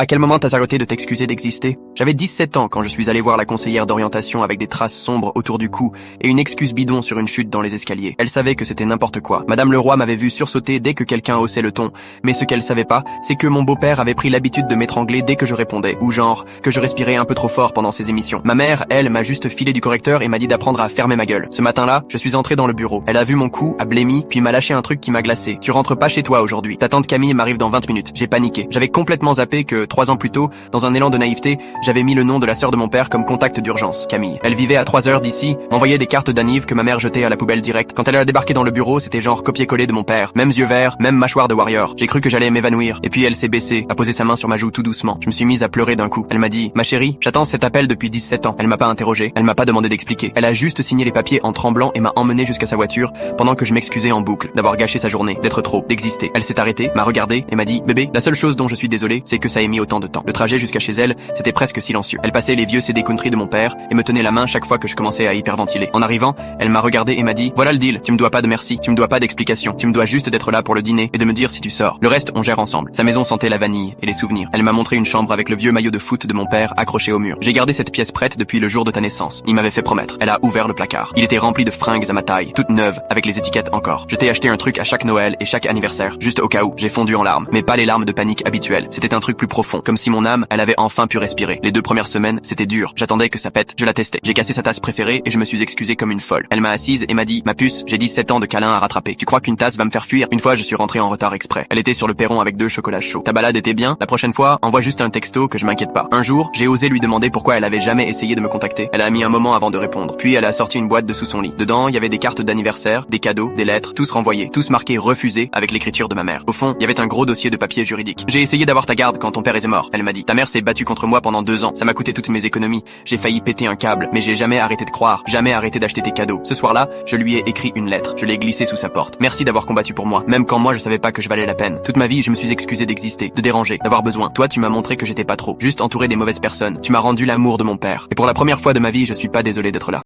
À quel moment t'as arrêté de t'excuser d'exister? J'avais 17 ans quand je suis allé voir la conseillère d'orientation avec des traces sombres autour du cou et une excuse bidon sur une chute dans les escaliers. Elle savait que c'était n'importe quoi. Madame Leroy m'avait vu sursauter dès que quelqu'un haussait le ton, mais ce qu'elle savait pas, c'est que mon beau-père avait pris l'habitude de m'étrangler dès que je répondais, ou genre, que je respirais un peu trop fort pendant ses émissions. Ma mère, elle, m'a juste filé du correcteur et m'a dit d'apprendre à fermer ma gueule. Ce matin-là, je suis entré dans le bureau. Elle a vu mon cou, a blémi, puis m'a lâché un truc qui m'a glacé. Tu rentres pas chez toi aujourd'hui. Ta tante Camille m'arrive dans 20 minutes. J'ai paniqué. J'avais complètement zappé que 3 ans plus tôt, dans un élan de naïveté, j'avais mis le nom de la sœur de mon père comme contact d'urgence, Camille. Elle vivait à 3 heures d'ici, m'envoyait des cartes d'anniv que ma mère jetait à la poubelle directe. Quand elle a débarqué dans le bureau, c'était genre copier-coller de mon père. Mêmes yeux verts, même mâchoire de warrior. J'ai cru que j'allais m'évanouir. Et puis elle s'est baissée, a posé sa main sur ma joue tout doucement. Je me suis mise à pleurer d'un coup. Elle m'a dit, ma chérie, j'attends cet appel depuis 17 ans. Elle m'a pas interrogé, elle m'a pas demandé d'expliquer. Elle a juste signé les papiers en tremblant et m'a emmené jusqu'à sa voiture pendant que je m'excusais en boucle d'avoir gâché sa journée, d'être trop, d'exister. Elle s'est arrêtée, m'a regardé et m'a dit, bébé, la seule chose dont je suis désolé, c'est que ça ait mis autant de temps. Le trajet jusqu'à chez elle, c'était presque silencieux. Elle passait les vieux CD country de mon père et me tenait la main chaque fois que je commençais à hyperventiler. En arrivant, elle m'a regardé et m'a dit, voilà le deal, tu me dois pas de merci, tu me dois pas d'explication, tu me dois juste d'être là pour le dîner et de me dire si tu sors. Le reste, on gère ensemble. Sa maison sentait la vanille et les souvenirs. Elle m'a montré une chambre avec le vieux maillot de foot de mon père accroché au mur. J'ai gardé cette pièce prête depuis le jour de ta naissance. Il m'avait fait promettre. Elle a ouvert le placard. Il était rempli de fringues à ma taille, toutes neuves, avec les étiquettes encore. Je t'ai acheté un truc à chaque Noël et chaque anniversaire, juste au cas où. J'ai fondu en larmes, mais pas les larmes de panique habituelles. C'était un truc plus profond, comme si mon âme, elle avait enfin pu respirer. Les 2 premières semaines, c'était dur. J'attendais que ça pète. Je la testais. J'ai cassé sa tasse préférée et je me suis excusé comme une folle. Elle m'a assise et m'a dit, ma puce, j'ai 17 ans de câlins à rattraper. Tu crois qu'une tasse va me faire fuir? Une fois, je suis rentré en retard exprès. Elle était sur le perron avec 2 chocolats chauds. Ta balade était bien? La prochaine fois, envoie juste un texto que je m'inquiète pas. Un jour, j'ai osé lui demander pourquoi elle avait jamais essayé de me contacter. Elle a mis un moment avant de répondre. Puis elle a sorti une boîte de sous son lit. Dedans, il y avait des cartes d'anniversaire, des cadeaux, des lettres, tous renvoyés, tous marqués refusés avec l'écriture de ma mère. Au fond, il y avait un gros dossier de papier juridique. J'ai essayé d'avoir ta garde quand ton père est mort. Elle m'a dit, ta mère s'est battue contre moi pendant 2 ans. Ça m'a coûté toutes mes économies. J'ai failli péter un câble, mais j'ai jamais arrêté de croire, jamais arrêté d'acheter tes cadeaux. Ce soir-là, je lui ai écrit une lettre. Je l'ai glissée sous sa porte. Merci d'avoir combattu pour moi, même quand moi je savais pas que je valais la peine. Toute ma vie, je me suis excusé d'exister, de déranger, d'avoir besoin. Toi, tu m'as montré que j'étais pas trop, juste entouré des mauvaises personnes. Tu m'as rendu l'amour de mon père. Et pour la première fois de ma vie, je suis pas désolé d'être là.